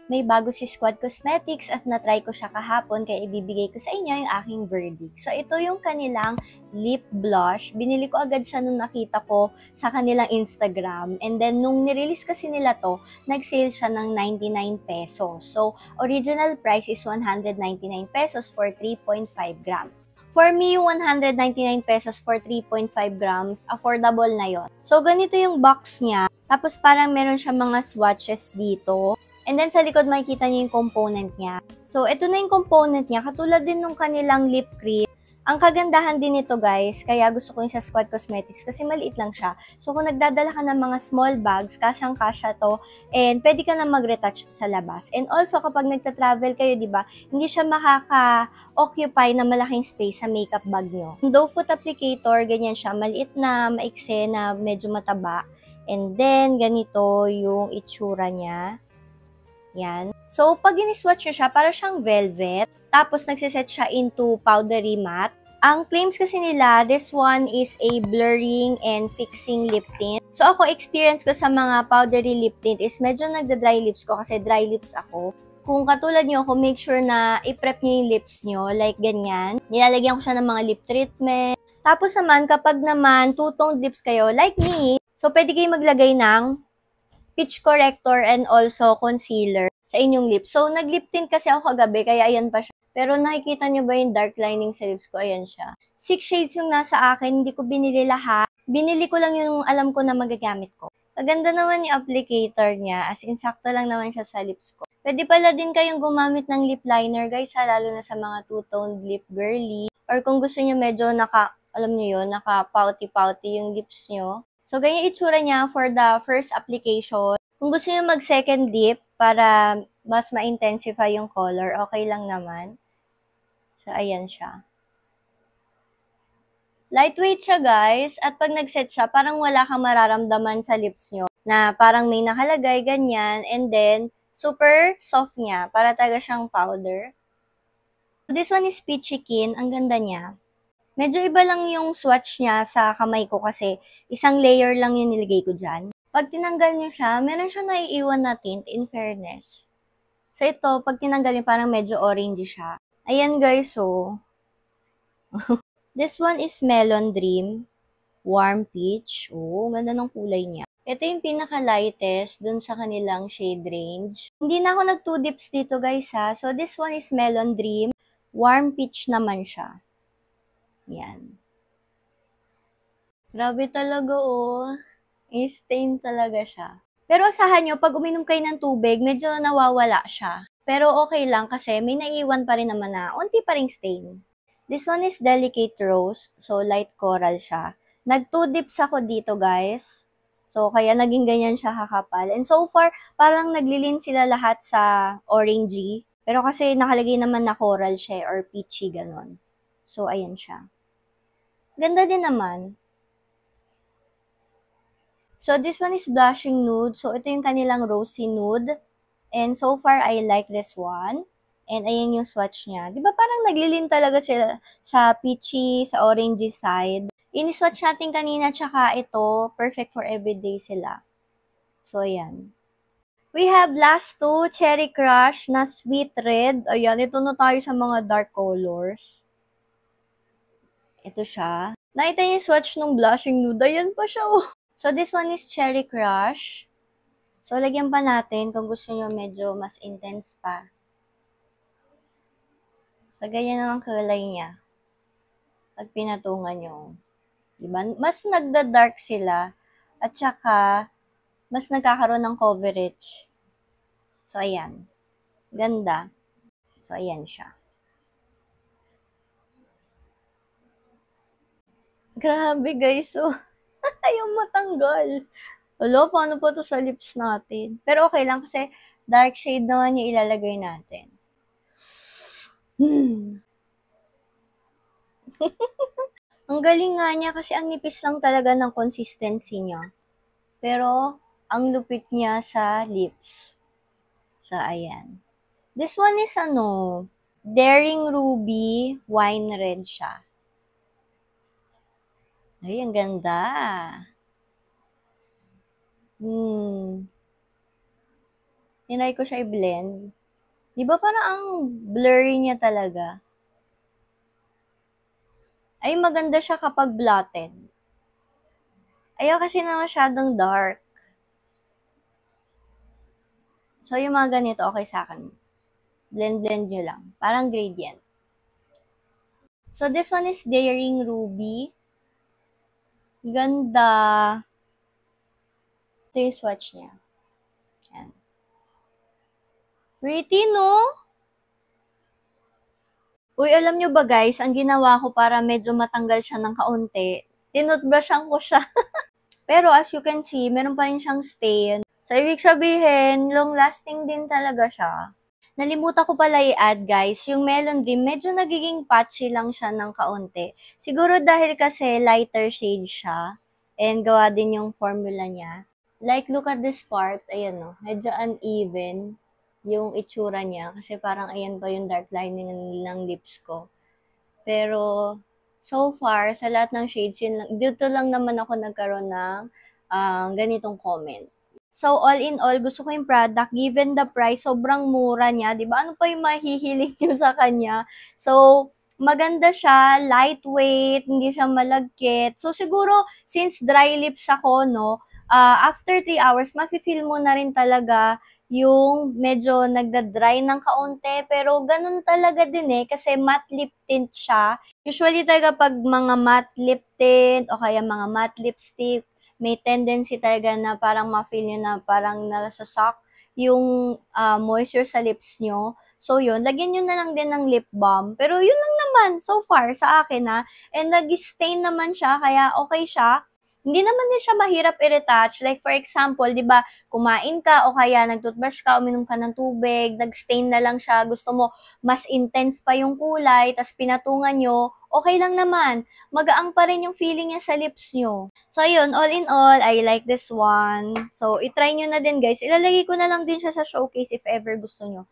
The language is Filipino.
may bago si Squad Cosmetics at na-try ko siya kahapon kaya ibibigay ko sa inyo yung aking verdict. So, ito yung kanilang lip blush. Binili ko agad siya nung nakita ko sa kanilang Instagram. And then, nung nirelease kasi nila to, nag-sale siya ng 99 pesos. So, original price is 199 pesos for 3.5 grams. For me, 199 pesos for 3.5 grams, affordable na yon. So, ganito yung box niya. Tapos, parang meron siya mga swatches dito. And then, sa likod, makikita niyo yung component niya. So, ito na yung component niya. Katulad din nung kanilang lip cream. Ang kagandahan din nito, guys, kaya gusto ko yung sa Squad Cosmetics kasi maliit lang siya. So, kung nagdadala ka ng mga small bags, kasyang-kasya to, and pwede ka na mag-retouch sa labas. And also, kapag nagta-travel kayo, di ba, hindi siya makaka-occupy na malaking space sa makeup bag nyo. Doe Foot Applicator, ganyan siya, maliit na, maikse na, medyo mataba. And then, ganito yung itsura niya. Yan. So, pag in-swatch nyo siya, para siyang velvet. Tapos, nagsiset siya into powdery matte. Ang claims kasi nila, this one is a blurring and fixing lip tint. So, ako, experience ko sa mga powdery lip tint is medyo nagda-dry lips ko kasi dry lips ako. Kung katulad nyo ako, make sure na i-prep nyo yung lips nyo, like ganyan. Nilalagyan ko siya ng mga lip treatment. Tapos naman, kapag naman two-toned lips kayo, like me, so pwede kayo maglagay ng peach corrector and also concealer sa inyong lips. So, nag-lip tint kasi ako kagabi, kaya ayan pa siya. Pero nakikita nyo ba yung dark lining sa lips ko? Ayan siya. 6 shades yung nasa akin, hindi ko binili lahat. Binili ko lang yung alam ko na magagamit ko. Maganda naman yung applicator niya, as in sakto lang naman siya sa lips ko. Pwede pala din kayong gumamit ng lip liner, guys, lalo na sa mga two-toned lip girly. Or kung gusto nyo medyo alam nyo yun, naka-pouty-pouty yung lips nyo. So, ganyan itsura niya for the first application. Kung gusto niyo mag-second dip para mas ma-intensify yung color, okay lang naman. So, ayan siya. Lightweight siya, guys. At pag nag-set siya, parang wala kang mararamdaman sa lips nyo na parang may nakalagay, ganyan. And then, super soft niya. Para talaga siyang powder. This one is Peachy Keen. Ang ganda niya. Medyo iba lang yung swatch niya sa kamay ko kasi isang layer lang yung nilagay ko dyan. Pag tinanggal niyo siya, meron siya naiiwan na tint in fairness. So ito, pag tinanggal niyo, parang medyo orangey siya. Ayan guys, so. This one is Melon Dream. Warm Peach. Oh, ganda ng kulay niya. Ito yung pinaka-lightest dun sa kanilang shade range. Hindi na ako nag-2 dips dito guys ha. So this one is Melon Dream. Warm Peach naman siya. Yan. Grabe talaga, oh. I-stain talaga siya. Pero asahan nyo, pag uminom kayo ng tubig, medyo nawawala siya. Pero okay lang kasi may naiiwan pa rin naman na unti pa ring stain. This one is Delicate Rose. So, light coral siya. Nag-2 dips ako dito, guys. So, kaya naging ganyan siya kakapal. And so far, parang naglilin sila lahat sa orangey. Pero kasi nakalagay naman na coral siya or peachy, ganon. So, ayan siya. Ganda din naman. So, this one is Blushing Nude. So, ito yung kanilang Rosy Nude. And so far, I like this one. And ayan yung swatch niya. Di ba parang naglilin talaga sila sa peachy, sa orangey side. Ini-swatch natin kanina, tsaka ito, perfect for everyday sila. So, ayan. We have last two, Cherry Crush na Sweet Red. Ayan, ito na tayo sa mga dark colors. Ito siya. Nakita niyo yung swatch ng Blushing Nude. Ayan pa siya, oh. So, this one is Cherry Crush. So, lagyan pa natin kung gusto nyo medyo mas intense pa. So, ganyan ang kulay niya. Pag pinatungan nyo. Diba? Mas nagda-dark sila. At saka, mas nagkakaroon ng coverage. So, ayan. Ganda. So, ayan siya. Grabe guys. So, ayaw matanggal. Hello, paano pa to sa lips natin? Pero okay lang kasi dark shade naman yung ilalagay natin. Ang galing nga niya kasi ang nipis lang talaga ng consistency niya. Pero, ang lupit niya sa lips. So, ayan. This one is Daring Ruby Wine Red siya. Ay, ang ganda. Tinry ko siya i-blend. Di ba parang ang blurry niya talaga? Ay, maganda siya kapag blotted. Ayaw kasi na masyadong dark. So, yung mga ganito, okay sa akin. Blend-blend nyo lang. Parang gradient. So, this one is Daring Ruby. Ganda. Ito yung swatch niya. Yan. Pretty, no? Uy, alam nyo ba guys, ang ginawa ko para medyo matanggal siya ng kaunti, tinutbrushan ko siya. Pero as you can see, meron pa rin siyang stain. So, ibig sabihin, long-lasting din talaga siya. Nalimutan ko pala i-add guys, yung Melon Dream, medyo nagiging patchy lang siya ng kaunti. Siguro dahil kasi lighter shade siya, and gawa din yung formula niya. Like, look at this part, ayan no, medyo uneven yung itsura niya, kasi parang ayan pa yung dark lining ng lips ko. Pero, so far, sa lahat ng shades, dito lang naman ako nagkaroon ng ganitong comment. So, all in all, gusto ko yung product. Given the price, sobrang mura niya. Di ba? Ano pa yung mahihiling nyo sa kanya? So, maganda siya, lightweight, hindi siya malagkit. So, siguro, since dry lips ako, no, after 3 hours, mafe-feel mo na rin talaga yung medyo nagda-dry ng kaunti. Pero, ganun talaga din kasi matte lip tint siya. Usually talaga pag mga matte lip tint o kaya mga matte lipstick, may tendency talaga na parang ma-feel nyo na parang nasa-suck yung moisture sa lips nyo. So, yun. Lagyan nyo na lang din ng lip balm. Pero, yun lang naman, so far, sa akin And nag-stain naman siya, kaya okay siya. Hindi naman din siya mahirap i-retouch. Like, for example, di ba, kumain ka o kaya nag-toothbrush ka, uminom ka ng tubig, nag-stain na lang siya, gusto mo mas intense pa yung kulay, tas pinatungan nyo, okay lang naman. Magaang pa rin yung feeling niya sa lips nyo. So, ayun, all in all, I like this one. So, itry nyo na din, guys. Ilalagay ko na lang din siya sa showcase if ever gusto nyo.